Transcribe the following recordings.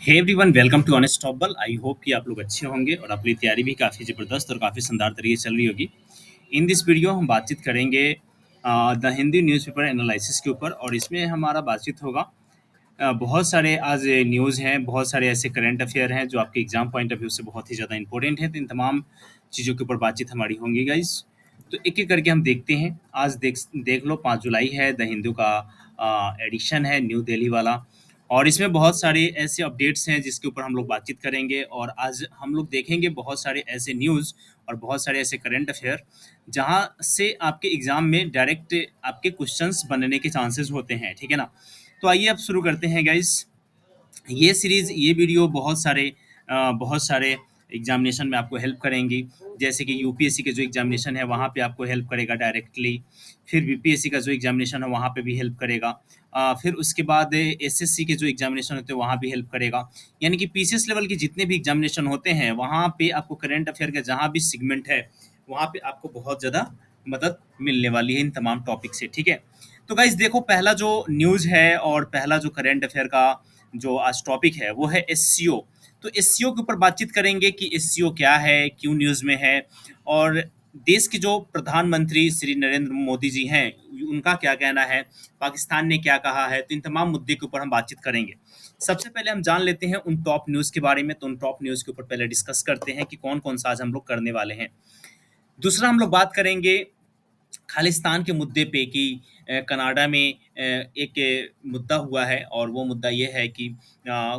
Hey everyone, welcome to honest talkable. I hope कि आप लोग अच्छे होंगे और आपकी तैयारी भी काफ़ी ज़बरदस्त और काफ़ी शानदार तरीके से चल रही होगी। इन दिस वीडियो हम बातचीत करेंगे द हिंदी न्यूज़पेपर एनालिसिस के ऊपर, और इसमें हमारा बातचीत होगा बहुत सारे आज न्यूज़ हैं, बहुत सारे ऐसे करंट अफेयर हैं जो आपके एग्जाम पॉइंट ऑफ व्यू से बहुत ही ज़्यादा इंपॉर्टेंट है। तो इन तमाम चीज़ों के ऊपर बातचीत हमारी होंगी गाइस। तो एक एक करके हम देखते हैं। आज देख देख लो, 5 जुलाई है, द हिंदू का एडिशन है, न्यू दिल्ली वाला। और इसमें बहुत सारे ऐसे अपडेट्स हैं जिसके ऊपर हम लोग बातचीत करेंगे, और आज हम लोग देखेंगे बहुत सारे ऐसे न्यूज़ और बहुत सारे ऐसे करंट अफेयर जहाँ से आपके एग्ज़ाम में डायरेक्ट आपके क्वेश्चंस बनने के चांसेस होते हैं, ठीक है ना। तो आइए अब शुरू करते हैं गाइस। ये सीरीज़, ये वीडियो बहुत सारे एग्जामिनेशन में आपको हेल्प करेंगी। जैसे कि यूपीएससी के जो एग्जामिनेशन है वहाँ पे आपको हेल्प करेगा डायरेक्टली। फिर बीपीएससी का जो एग्जामिनेशन है वहाँ पे भी हेल्प करेगा। फिर उसके बाद एसएससी के जो एग्जामिनेशन होते हैं वहाँ भी हेल्प करेगा। यानी कि पीसीएस लेवल के जितने भी एग्जामिनेशन होते हैं वहाँ पे आपको करंट अफेयर का जहाँ भी सेगमेंट है वहाँ पे आपको बहुत ज़्यादा मदद मिलने वाली है इन तमाम टॉपिक से, ठीक है। तो गाइज देखो, पहला जो न्यूज़ है और पहला जो करंट अफेयर का जो आज टॉपिक है वो है एससीओ। तो एससीओ के ऊपर बातचीत करेंगे कि एससीओ क्या है, क्यों न्यूज़ में है, और देश के जो प्रधानमंत्री श्री नरेंद्र मोदी जी हैं उनका क्या कहना है, पाकिस्तान ने क्या कहा है। तो इन तमाम मुद्दे के ऊपर हम बातचीत करेंगे। सबसे पहले हम जान लेते हैं उन टॉप न्यूज़ के बारे में। तो उन टॉप न्यूज़ के ऊपर पहले डिस्कस करते हैं कि कौन कौन सा आज हम लोग करने वाले हैं। दूसरा हम लोग बात करेंगे खालिस्तान के मुद्दे पे कि कनाडा में एक मुद्दा हुआ है, और वो मुद्दा ये है कि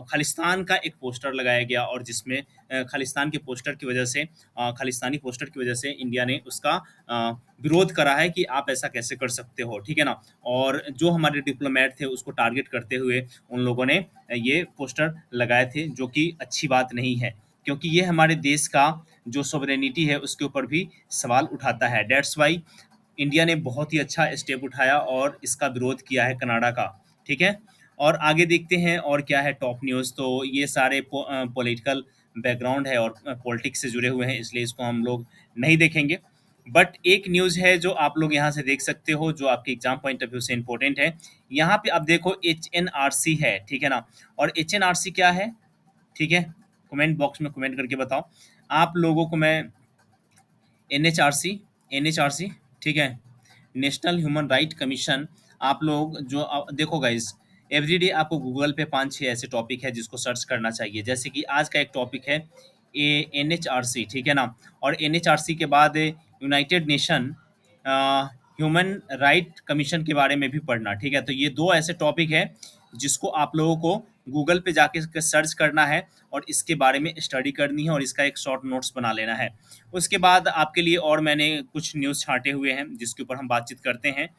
खालिस्तान का एक पोस्टर लगाया गया, और जिसमें खालिस्तान के पोस्टर की वजह से खालिस्तानी पोस्टर की वजह से इंडिया ने उसका विरोध करा है कि आप ऐसा कैसे कर सकते हो, ठीक है ना। और जो हमारे डिप्लोमेट थे उसको टारगेट करते हुए उन लोगों ने ये पोस्टर लगाए थे, जो कि अच्छी बात नहीं है, क्योंकि ये हमारे देश का जो सॉवरेनिटी है उसके ऊपर भी सवाल उठाता है। डेट्स वाई इंडिया ने बहुत ही अच्छा स्टेप उठाया और इसका विरोध किया है कनाडा का, ठीक है। और आगे देखते हैं और क्या है टॉप न्यूज़। तो ये सारे पॉलिटिकल बैकग्राउंड है और पॉलिटिक्स से जुड़े हुए हैं, इसलिए इसको हम लोग नहीं देखेंगे। बट एक न्यूज़ है जो आप लोग यहाँ से देख सकते हो, जो आपके एग्जाम पॉइंट ऑफ व्यू से इंपॉर्टेंट है। यहाँ पे आप देखो HNRC है, ठीक है ना। और HNRC क्या है, ठीक है, कमेंट बॉक्स में कमेंट करके बताओ आप लोगों को। मैं NHRC, ठीक है, नेशनल ह्यूमन राइट कमीशन। आप लोग जो देखो गाइज, एवरीडे आपको गूगल पे 5-6 ऐसे टॉपिक है जिसको सर्च करना चाहिए। जैसे कि आज का एक टॉपिक है NHRC, ठीक है ना। और NHRC के बाद United nation human right commission के बारे में भी पढ़ना, ठीक है। तो ये 2 ऐसे टॉपिक है जिसको आप लोगों को गूगल पे जाके सर्च करना है और इसके बारे में स्टडी करनी है, और इसका एक शॉर्ट नोट्स बना लेना है। उसके बाद आपके लिए और मैंने कुछ न्यूज़ छांटे हुए हैं जिसके ऊपर हम बातचीत करते हैं,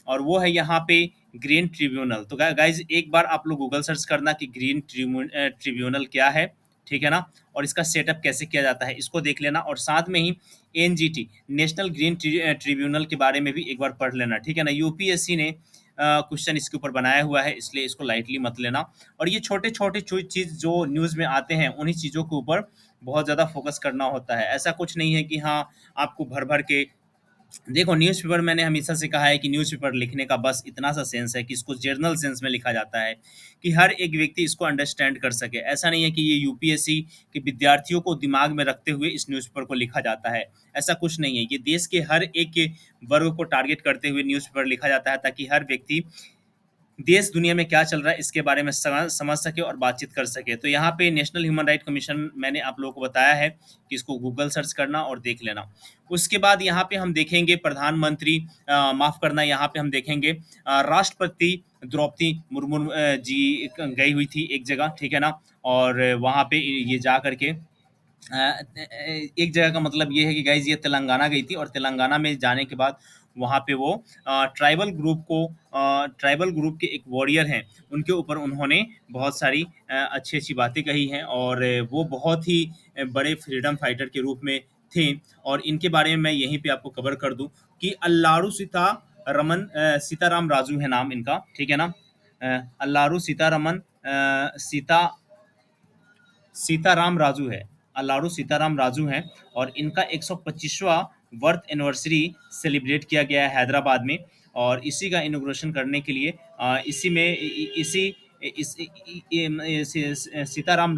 और वो है यहाँ पे ग्रीन ट्रिब्यूनल। तो गाइज एक बार आप लोग गूगल सर्च करना कि ग्रीन ट्रिब्यूनल क्या है, ठीक है ना, और इसका सेटअप कैसे किया जाता है इसको देख लेना। और साथ में ही NGT, नेशनल ग्रीन ट्रिब्यूनल के बारे में भी एक बार पढ़ लेना, ठीक है ना। यूपीएससी ने क्वेश्चन इसके ऊपर बनाया हुआ है, इसलिए इसको लाइटली मत लेना। और ये छोटे छोटे चीज़ जो न्यूज़ में आते हैं उन्हीं चीज़ों के ऊपर बहुत ज़्यादा फोकस करना होता है। ऐसा कुछ नहीं है कि हाँ आपको भर भर के देखो। न्यूज़पेपर, मैंने हमेशा से कहा है कि न्यूज़पेपर लिखने का बस इतना सा सेंस है कि इसको जर्नल सेंस में लिखा जाता है, कि हर एक व्यक्ति इसको अंडरस्टैंड कर सके। ऐसा नहीं है कि ये यूपीएससी के विद्यार्थियों को दिमाग में रखते हुए इस न्यूज़पेपर को लिखा जाता है। ऐसा कुछ नहीं है, ये देश के हर एक वर्ग को टारगेट करते हुए न्यूज़पेपर लिखा जाता है, ताकि हर व्यक्ति देश दुनिया में क्या चल रहा है इसके बारे में समझ सके और बातचीत कर सके। तो यहाँ पे नेशनल ह्यूमन राइट कमीशन मैंने आप लोगों को बताया है कि इसको गूगल सर्च करना और देख लेना। उसके बाद यहाँ पे हम देखेंगे प्रधानमंत्री, माफ़ करना, यहाँ पे हम देखेंगे राष्ट्रपति द्रौपदी मुर्मू जी गई हुई थी एक जगह, ठीक है ना। और वहाँ पे ये जा करके एक जगह का मतलब ये है कि गाइज ये तेलंगाना गई थी, और तेलंगाना में जाने के बाद वहाँ पे वो ट्राइबल ग्रुप के एक वॉरियर हैं, उनके ऊपर उन्होंने बहुत सारी अच्छी अच्छी बातें कही हैं, और वो बहुत ही बड़े फ्रीडम फाइटर के रूप में थे। और इनके बारे में मैं यहीं पे आपको कवर कर दूं कि अल्लारू सीताराम राजू है नाम इनका, ठीक है ना। अल्लारू सीताराम राजू है, अल्लारू सीताराम राजू हैं। और इनका 125वां बर्थ एनिवर्सरी सेलिब्रेट किया गया है हैदराबाद में, और इसी का इनॉग्रेशन करने के लिए इसी सीताराम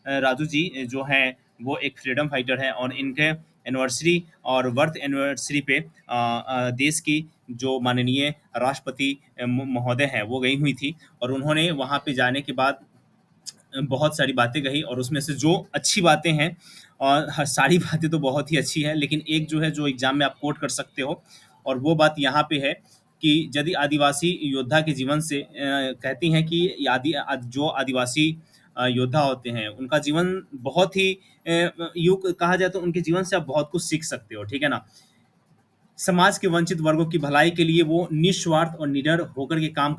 राजू जी जो हैं वो एक फ्रीडम फाइटर है, और इनके एनिवर्सरी और बर्थ एनिवर्सरी पे देश की जो माननीय राष्ट्रपति महोदय हैं वो गई हुई थी, और उन्होंने वहाँ पे जाने के बाद बहुत सारी बातें कही, और उसमें से जो अच्छी बातें हैं, और सारी बातें तो बहुत ही अच्छी हैं, लेकिन एक जो है जो एग्जाम में आप कोट कर सकते हो, और वो बात यहाँ पे है कि यदि आदिवासी योद्धा के जीवन से कहती हैं कि जो आदिवासी योद्धा होते हैं उनका जीवन बहुत ही यूँ कहा जाए तो उनके जीवन से आप बहुत कुछ सीख सकते हो, ठीक है ना। समाज के वंचित वर्गों की भलाई के लिए वो निस्वार्थ और निडर होकर के काम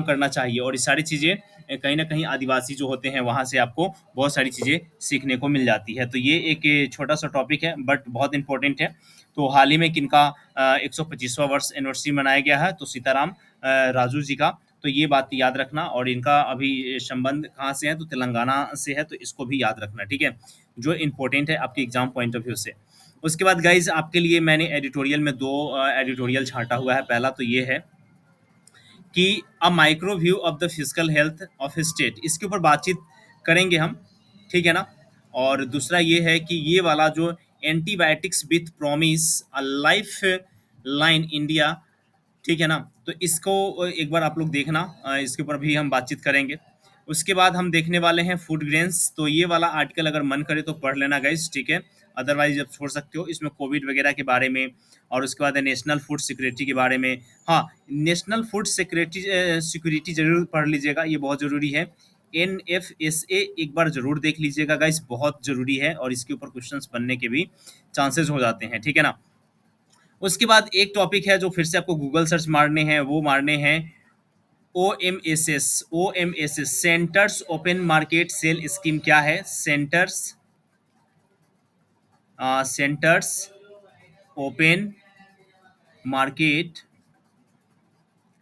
करना चाहिए, और ये सारी चीज़ें कहीं न कहीं आदिवासी जो होते हैं वहाँ से आपको बहुत सारी चीज़ें सीखने को मिल जाती है। तो ये एक छोटा-सा टॉपिक है बट बहुत इम्पोर्टेंट है। तो हाल ही में किनका 125वां वर्ष एनिवर्सरी मनाया गया है, तो सीताराम राजू जी का। तो ये बात याद रखना, और इनका अभी संबंध कहाँ से है, तो तेलंगाना से है, तो इसको भी याद रखना, ठीक है? जो इम्पोर्टेंट है आपके एग्ज़ाम पॉइंट ऑफ व्यू से। उसके बाद गाइज़ आपके लिए मैंने एडिटोरियल में 2 एडिटोरियल छाँटा हुआ है। पहला तो ये है कि a micro view of the physical health of state, इसके ऊपर बातचीत करेंगे हम, ठीक है ना। और दूसरा ये है कि ये वाला जो antibiotics with promise a life line India, ठीक है ना। तो इसको एक बार आप लोग देखना, इसके ऊपर भी हम बातचीत करेंगे। उसके बाद हम देखने वाले हैं फूड ग्रेन्स, तो ये वाला आर्टिकल अगर मन करे तो पढ़ लेना गाइस, ठीक है। अदरवाइज आप छोड़ सकते हो। इसमें कोविड वगैरह के बारे में, और उसके बाद नेशनल फूड सिक्योरिटी के बारे में। हाँ, नेशनल फूड सिक्योरिटी सिक्योरिटी जरूर पढ़ लीजिएगा, ये बहुत ज़रूरी है। NFSA एक बार ज़रूर देख लीजिएगा गाइस, बहुत ज़रूरी है, और इसके ऊपर क्वेश्चंस बनने के भी चांसेस हो जाते हैं, ठीक है ना। उसके बाद एक टॉपिक है जो फिर से आपको गूगल सर्च मारने हैं, वो मारने हैं OMSS centres open market sale scheme. क्या है सेंटर्स ओपन मार्केट,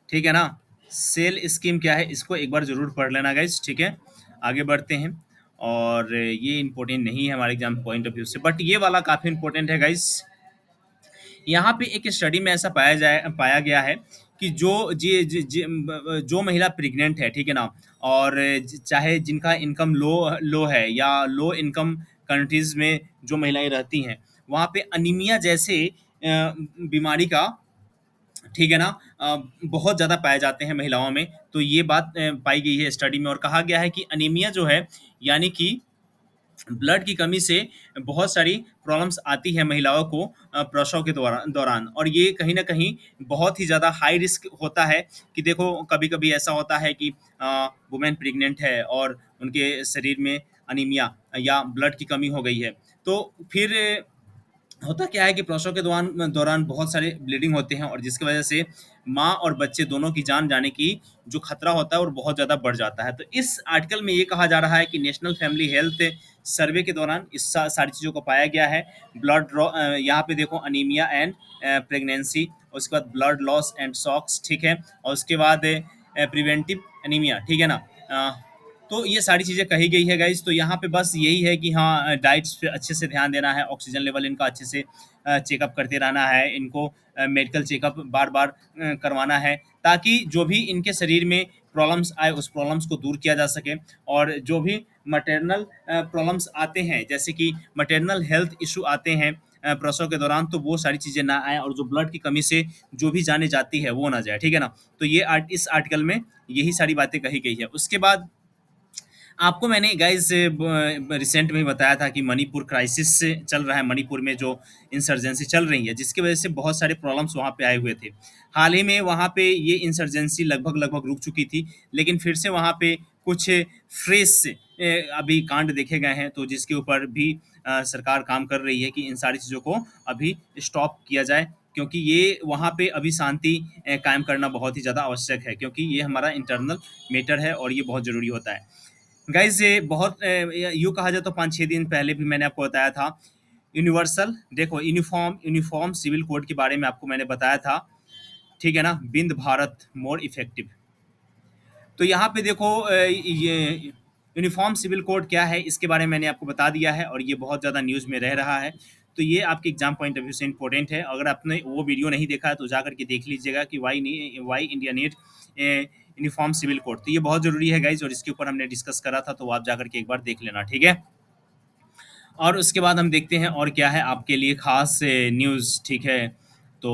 ठीक है ना, सेल स्कीम क्या है, इसको एक बार जरूर पढ़ लेना गाइस, ठीक है। आगे बढ़ते हैं, और ये इंपॉर्टेंट नहीं है हमारे एग्जाम पॉइंट ऑफ व्यू से, बट ये वाला काफ़ी इंपॉर्टेंट है गाइस। यहाँ पे एक स्टडी में ऐसा पाया गया है कि जो महिला प्रेग्नेंट है, ठीक है ना, और चाहे जिनका इनकम लो है, या लो इनकम कंट्रीज में जो महिलाएं रहती हैं, वहाँ पे अनीमिया जैसे बीमारी का, ठीक है ना, बहुत ज़्यादा पाए जाते हैं महिलाओं में। तो ये बात पाई गई है स्टडी में, और कहा गया है कि अनीमिया जो है, यानी कि ब्लड की कमी से बहुत सारी प्रॉब्लम्स आती है महिलाओं को प्रसव के दौरान, और ये कहीं ना कहीं बहुत ही ज़्यादा हाई रिस्क होता है। कि देखो कभी कभी ऐसा होता है कि वुमेन प्रेग्नेंट है और उनके शरीर में अनीमिया या ब्लड की कमी हो गई है, तो फिर होता क्या है कि प्रसव के दौरान दौरान बहुत सारे ब्लीडिंग होते हैं, और जिसकी वजह से माँ और बच्चे दोनों की जान जाने की जो खतरा होता है वो बहुत ज़्यादा बढ़ जाता है। तो इस आर्टिकल में ये कहा जा रहा है कि नेशनल फैमिली हेल्थ सर्वे के दौरान इस सारी चीज़ों को पाया गया है। ब्लड यहाँ पे देखो अनीमिया एंड प्रेगनेंसी, उसके बाद ब्लड लॉस एंड शॉक्स, ठीक है, और उसके बाद प्रिवेंटिव अनीमिया, ठीक है ना। तो ये सारी चीज़ें कही गई है गाइज। तो यहाँ पे बस यही है कि हाँ, डाइट्स पे अच्छे से ध्यान देना है, ऑक्सीजन लेवल इनका अच्छे से चेकअप करते रहना है, इनको मेडिकल चेकअप बार बार करवाना है, ताकि जो भी इनके शरीर में प्रॉब्लम्स आए उस प्रॉब्लम्स को दूर किया जा सके। और जो भी मटर्नल प्रॉब्लम्स आते हैं, जैसे कि मटर्नल हेल्थ इशू आते हैं प्रसव के दौरान, तो वो सारी चीज़ें ना आए, और जो ब्लड की कमी से जो भी जाने जाती है वो ना जाए, ठीक है ना। तो ये इस आर्टिकल में यही सारी बातें कही गई है। उसके बाद आपको मैंने गाइस रिसेंट में ही बताया था कि मणिपुर क्राइसिस से चल रहा है, मणिपुर में जो इंसर्जेंसी चल रही है, जिसकी वजह से बहुत सारे प्रॉब्लम्स वहाँ पे आए हुए थे। हाल ही में वहाँ पे ये इंसर्जेंसी लगभग लगभग रुक चुकी थी, लेकिन फिर से वहाँ पे कुछ फ्रेश अभी कांड देखे गए हैं, तो जिसके ऊपर भी सरकार काम कर रही है कि इन सारी चीज़ों को अभी स्टॉप किया जाए, क्योंकि ये वहाँ पे अभी शांति कायम करना बहुत ही ज़्यादा आवश्यक है, क्योंकि ये हमारा इंटरनल मैटर है और ये बहुत ज़रूरी होता है। गाइज ये बहुत यूँ कहा जाए तो 5-6 दिन पहले भी मैंने आपको बताया था, यूनिवर्सल देखो यूनिफॉर्म सिविल कोड के बारे में आपको मैंने बताया था, ठीक है ना, बिंद भारत मोर इफेक्टिव। तो यहाँ पे देखो ये यूनिफॉर्म सिविल कोड क्या है, इसके बारे में मैंने आपको बता दिया है, और ये बहुत ज़्यादा न्यूज़ में रह रहा है। तो ये आपके एग्जाम पॉइंट ऑफ व्यू से इंपॉर्टेंट है। अगर आपने वो वीडियो नहीं देखा है तो जा करके देख लीजिएगा कि why India need uniform civil code. तो ये बहुत ज़रूरी है गाइज़, और इसके ऊपर हमने डिस्कस करा था, तो वो आप जाकर के एक बार देख लेना, ठीक है? और उसके बाद हम देखते हैं और क्या है आपके लिए ख़ास न्यूज़, ठीक है? तो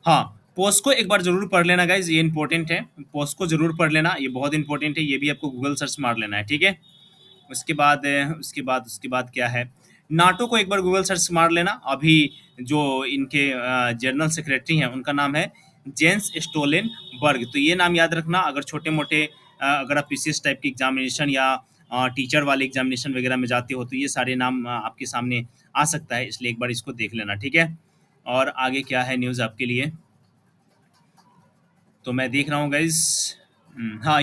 हाँ, पोस्को एक बार ज़रूर पढ़ लेना गाइज़, ये इम्पोर्टेंट है। पोस्को ज़रूर पढ़ लेना, ये बहुत इम्पोर्टेंट है, ये भी आपको गूगल सर्च मार लेना है, ठीक है? उसके बाद क्या है, नाटो को एक बार गूगल सर्च मार लेना। अभी जो इनके जनरल सेक्रेटरी हैं उनका नाम है जेंस स्टोलेनबर्ग। तो ये नाम याद रखना, अगर छोटे मोटे अगर आप पीसीएस टाइप की एग्जामिनेशन या टीचर वाले एग्जामिनेशन वगैरह में जाते हो तो ये सारे नाम आपके सामने आ सकता है, इसलिए एक बार इसको देख लेना, ठीक है? और आगे क्या है न्यूज़ आपके लिए, तो मैं देख रहा हूँ गाइज। हाँ,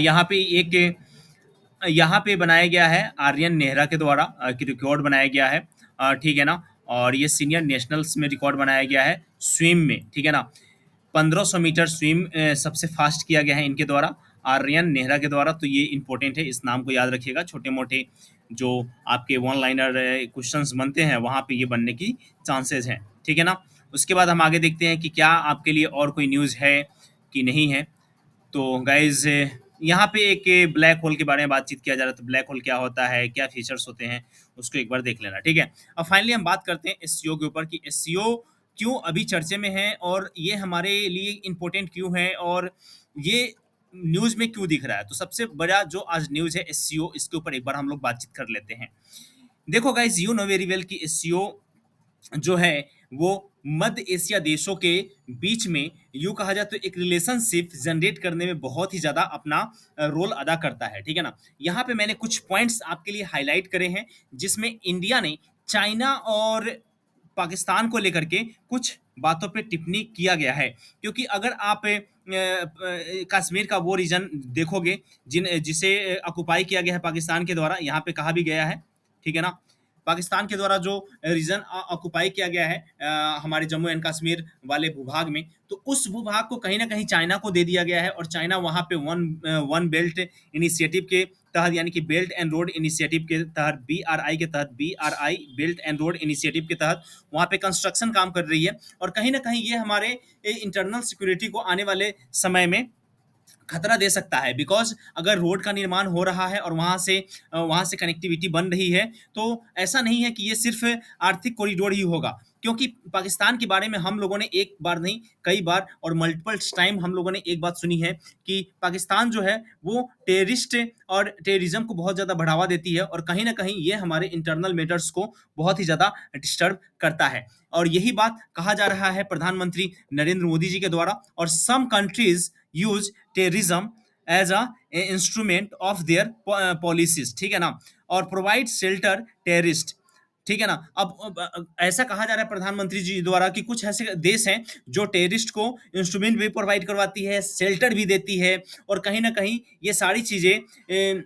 यहाँ पे बनाया गया है आर्यन नेहरा के द्वारा कि रिकॉर्ड बनाया गया है, ठीक है ना? और ये सीनियर नेशनल्स में रिकॉर्ड बनाया गया है स्विम में, ठीक है ना? 1500 मीटर स्विम सबसे फास्ट किया गया है इनके द्वारा, आर्यन नेहरा के द्वारा। तो ये इंपॉर्टेंट है, इस नाम को याद रखिएगा। छोटे मोटे जो आपके वन लाइनर क्वेश्चंस बनते हैं वहाँ पे ये बनने की चांसेस हैं, ठीक है ना? उसके बाद हम आगे देखते हैं कि क्या आपके लिए और कोई न्यूज़ है कि नहीं है। तो गाइज यहाँ पे एक ब्लैक होल के बारे में बातचीत किया जा रहा है, तो ब्लैक होल क्या होता है, क्या फीचर्स होते हैं, उसको एक बार देख लेना, ठीक है? अब फाइनली हम बात करते हैं एसईओ के ऊपर कि एसईओ क्यों अभी चर्चे में है और ये हमारे लिए इम्पोर्टेंट क्यों है और ये न्यूज़ में क्यों दिख रहा है। तो सबसे बड़ा जो आज न्यूज़ है एसईओ, इसके ऊपर एक बार हम लोग बातचीत कर लेते हैं। देखो guys, you know very well कि एसईओ जो है वो मध्य एशिया देशों के बीच में यूँ कहा जाए तो एक रिलेशनशिप जनरेट करने में बहुत ही ज़्यादा अपना रोल अदा करता है, ठीक है ना? यहाँ पे मैंने कुछ पॉइंट्स आपके लिए हाईलाइट करे हैं जिसमें इंडिया ने चाइना और पाकिस्तान को लेकर के कुछ बातों पे टिप्पणी किया गया है, क्योंकि अगर आप कश्मीर का वो रीजन देखोगे जिसे ऑक्युपाई किया गया है पाकिस्तान के द्वारा, यहाँ पे कहा भी गया है, ठीक है ना? पाकिस्तान के द्वारा जो रीजन ऑक्युपाई किया गया है हमारे जम्मू एंड कश्मीर वाले भूभाग में, तो उस भूभाग को कहीं ना कहीं चाइना को दे दिया गया है, और चाइना वहाँ पे वन बेल्ट इनिशिएटिव के तहत, यानी कि बेल्ट एंड रोड इनिशिएटिव के तहत, बीआरआई के तहत, BRI belt and road initiative के तहत वहाँ पे कंस्ट्रक्शन काम कर रही है। और कहीं ना कहीं ये हमारे इंटरनल सिक्योरिटी को आने वाले समय में खतरा दे सकता है, बिकॉज अगर रोड का निर्माण हो रहा है और वहाँ से कनेक्टिविटी बन रही है, तो ऐसा नहीं है कि ये सिर्फ आर्थिक कॉरिडोर ही होगा, क्योंकि पाकिस्तान के बारे में हम लोगों ने एक बार नहीं कई बार और मल्टीपल टाइम हम लोगों ने एक बात सुनी है कि पाकिस्तान जो है वो टेररिस्ट और टेररिज्म को बहुत ज़्यादा बढ़ावा देती है, और कहीं ना कहीं ये हमारे इंटरनल मैटर्स को बहुत ही ज़्यादा डिस्टर्ब करता है। और यही बात कहा जा रहा है प्रधानमंत्री नरेंद्र मोदी जी के द्वारा। और some countries use terrorism as a instrument of their policies, ठीक है ना? और प्रोवाइड शेल्टर टेररिस्ट, ठीक है ना? ऐसा कहा जा रहा है प्रधानमंत्री जी द्वारा कि कुछ ऐसे देश हैं जो टेररिस्ट को इंस्ट्रूमेंट भी प्रोवाइड करवाती है, शेल्टर भी देती है, और कहीं ना कहीं ये सारी चीजें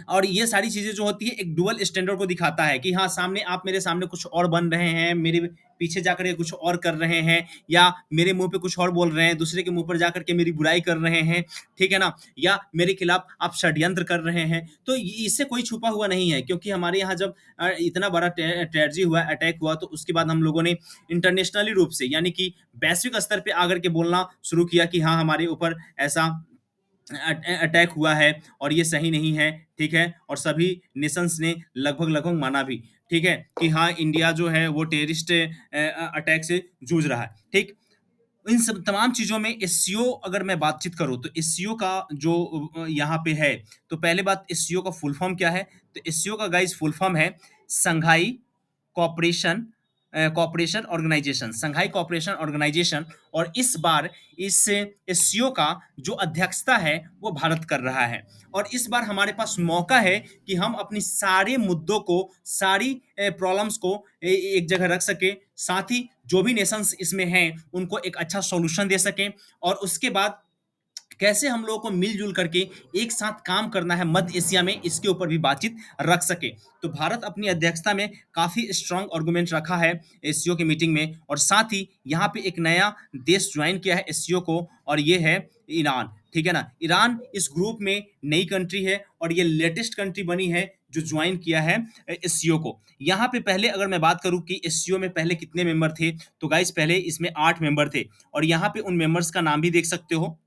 और ये सारी चीज़ें जो होती है एक डुअल स्टैंडर्ड को दिखाता है कि हाँ, सामने आप मेरे सामने कुछ और बन रहे हैं, मेरे पीछे जाकर के कुछ और कर रहे हैं, या मेरे मुंह पे कुछ और बोल रहे हैं, दूसरे के मुंह पर जाकर के मेरी बुराई कर रहे हैं, ठीक है ना? या मेरे खिलाफ आप षड्यंत्र कर रहे हैं। तो इससे कोई छुपा हुआ नहीं है, क्योंकि हमारे यहाँ जब इतना बड़ा ट्रेजेडी हुआ, अटैक हुआ, तो उसके बाद हम लोगों ने इंटरनेशनली रूप से, यानी कि वैश्विक स्तर पे आकर के बोलना शुरू किया कि हाँ, हमारे ऊपर ऐसा अटैक हुआ है और ये सही नहीं है, ठीक है? और सभी नेशंस ने लगभग लगभग माना भी, ठीक है, कि हाँ, इंडिया जो है वो टेररिस्ट अटैक से जूझ रहा है, ठीक? इन सब तमाम चीज़ों में एससीओ अगर मैं बातचीत करूँ तो एससीओ का जो यहाँ पे है, तो पहले बात, एससीओ का फुल फॉर्म क्या है? तो एससीओ का गाइस फुल फॉर्म है संघाई कॉपरेशन कॉपरेशन ऑर्गेनाइजेशन, संघाई कॉपरेशन ऑर्गेनाइजेशन। और इस बार इस एससीओ का जो अध्यक्षता है वो भारत कर रहा है, और इस बार हमारे पास मौका है कि हम अपनी सारे मुद्दों को, सारी प्रॉब्लम्स को एक जगह रख सके, साथ ही जो भी नेशंस इसमें हैं उनको एक अच्छा सॉल्यूशन दे सकें, और उसके बाद कैसे हम लोगों को मिलजुल करके एक साथ काम करना है मध्य एशिया में, इसके ऊपर भी बातचीत रख सके। तो भारत अपनी अध्यक्षता में काफ़ी स्ट्रांग आर्गुमेंट रखा है एससीओ की मीटिंग में, और साथ ही यहाँ पे एक नया देश ज्वाइन किया है एससीओ को, और ये है ईरान, ठीक है ना? ईरान इस ग्रुप में नई कंट्री है, और ये लेटेस्ट कंट्री बनी है जो ज्वाइन किया है एससीओ को। यहाँ पे पहले अगर मैं बात करूँ कि एससीओ में पहले कितने मेंबर थे, तो गाइस पहले इसमें 8 मेंबर थे, और यहाँ पे उन मेंबर्स का नाम भी देख सकते हो।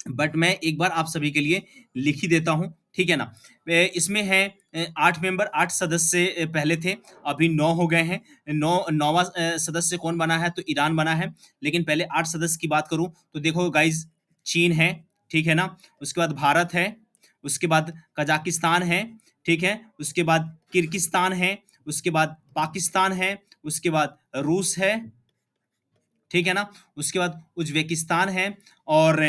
बट मैं एक बार आप सभी के लिए लिख ही देता हूँ, ठीक है ना? इसमें है 8 मेंबर, 8 सदस्य पहले थे, अभी 9 हो गए हैं। 9वाँ सदस्य कौन बना है? तो ईरान बना है। लेकिन पहले 8 सदस्य की बात करूँ तो देखो गाइज़, चीन है, ठीक है ना? उसके बाद भारत है, उसके बाद कज़ाकिस्तान है, ठीक है? उसके बाद किर्गिस्तान है, उसके बाद पाकिस्तान है, उसके बाद रूस है, ठीक है ना? उसके बाद उज़्बेकिस्तान है और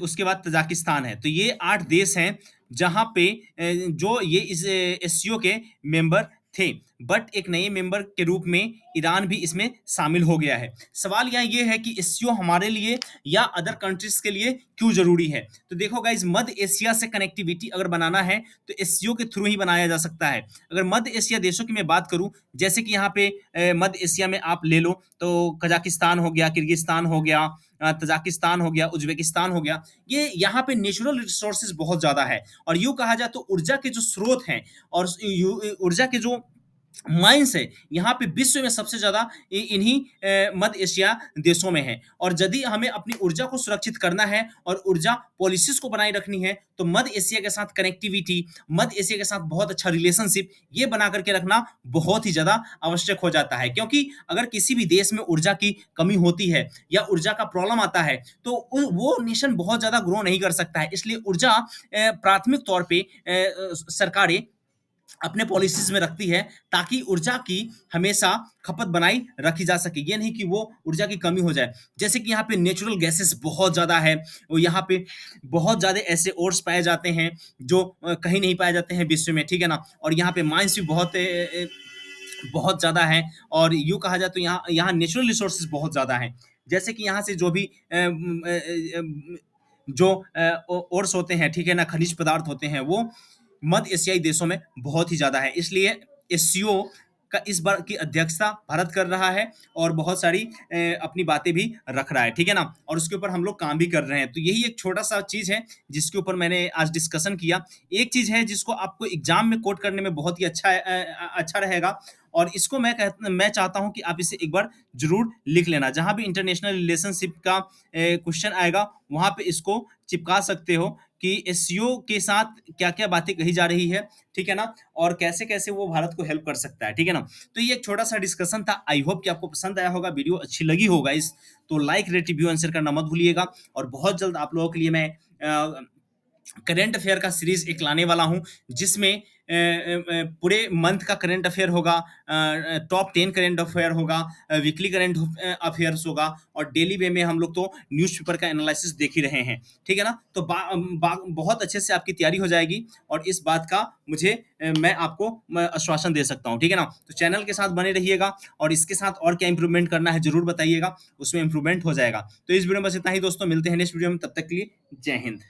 उसके बाद तजाकिस्तान है। तो ये 8 देश हैं जहाँ पे जो ये इस एससीओ के मेंबर थे। बट एक नए मेंबर के रूप में ईरान भी इसमें शामिल हो गया है। सवाल यहाँ ये है कि एससीओ हमारे लिए या अदर कंट्रीज़ के लिए क्यों ज़रूरी है? तो देखो गाइज़, मध्य एशिया से कनेक्टिविटी अगर बनाना है तो एससीओ के थ्रू ही बनाया जा सकता है। अगर मध्य एशिया देशों की मैं बात करूँ, जैसे कि यहाँ पे मध्य एशिया में आप ले लो तो कजाकिस्तान हो गया, किर्गिस्तान हो गया, तजाकिस्तान हो गया, उज़्बेकिस्तान हो गया। ये यहाँ पे नेचुरल रिसोर्सेज़ बहुत ज़्यादा है और यूँ कहा जाए तो ऊर्जा के जो स्रोत हैं और ऊर्जा के जो माइंस है, यहाँ पे विश्व में सबसे ज़्यादा इन्हीं मध्य एशिया देशों में है। और यदि हमें अपनी ऊर्जा को सुरक्षित करना है और ऊर्जा पॉलिसीज़ को बनाए रखनी है, तो मध्य एशिया के साथ कनेक्टिविटी, मध्य एशिया के साथ बहुत अच्छा रिलेशनशिप ये बना करके रखना बहुत ही ज़्यादा आवश्यक हो जाता है। क्योंकि अगर किसी भी देश में ऊर्जा की कमी होती है या ऊर्जा का प्रॉब्लम आता है, तो वो नेशन बहुत ज़्यादा ग्रो नहीं कर सकता है। इसलिए ऊर्जा प्राथमिक तौर पे सरकारें अपने पॉलिसीज़ में रखती है ताकि ऊर्जा की हमेशा खपत बनाई रखी जा सके। ये नहीं कि वो ऊर्जा की कमी हो जाए। जैसे कि यहाँ पे नेचुरल गैसेस बहुत ज़्यादा है और यहाँ पे बहुत ज़्यादा ऐसे ओर्स पाए जाते हैं जो कहीं नहीं पाए जाते हैं विश्व में, ठीक है ना? और यहाँ पे माइंस भी बहुत ज़्यादा है और यूँ कहा जाए तो यहाँ यहाँ नेचुरल रिसोर्सेज़ बहुत ज़्यादा हैं। जैसे कि यहाँ से जो भी जो ओर्स होते हैं, ठीक है ना? खनिज पदार्थ होते हैं, वो मध्य एशियाई देशों में बहुत ही ज़्यादा है। इसलिए एससीओ का इस बार की अध्यक्षता भारत कर रहा है और बहुत सारी अपनी बातें भी रख रहा है, ठीक है ना? और उसके ऊपर हम लोग काम भी कर रहे हैं। तो यही एक छोटा-सा चीज़ है जिसके ऊपर मैंने आज डिस्कशन किया। एक चीज़ है जिसको आपको एग्ज़ाम में कोट करने में बहुत ही अच्छा रहेगा और इसको मैं चाहता हूँ कि आप इसे एक बार ज़रूर लिख लेना। जहाँ भी इंटरनेशनल रिलेशनशिप का क्वेश्चन आएगा, वहाँ पे इसको चिपका सकते हो कि एससीओ के साथ क्या-क्या बातें कही जा रही है, ठीक है ना? और कैसे-कैसे वो भारत को हेल्प कर सकता है, ठीक है ना? तो ये एक छोटा-सा डिस्कशन था। आई होप कि आपको पसंद आया होगा, वीडियो अच्छी लगी हो गाइस, तो like, rate, review and share करना मत भूलिएगा और बहुत जल्द आप लोगों के लिए मैं करंट अफेयर का सीरीज़ एक लाने वाला हूँ, जिसमें पूरे मंथ का करंट अफेयर होगा, टॉप 10 करंट अफेयर होगा, वीकली करंट अफेयर्स होगा और डेली वे में हम लोग तो न्यूज़पेपर का एनालिसिस देख ही रहे हैं, ठीक है ना? तो बहुत अच्छे से आपकी तैयारी हो जाएगी और इस बात का मैं आपको आश्वासन दे सकता हूँ, ठीक है ना? तो चैनल के साथ बने रहिएगा और इसके साथ और क्या इम्प्रूवमेंट करना है ज़रूर बताइएगा, उसमें इम्प्रूवमेंट हो जाएगा। तो इस वीडियो में बस इतना ही दोस्तों, मिलते हैं नेक्स्ट वीडियो में, तब तक के लिए जय हिंद।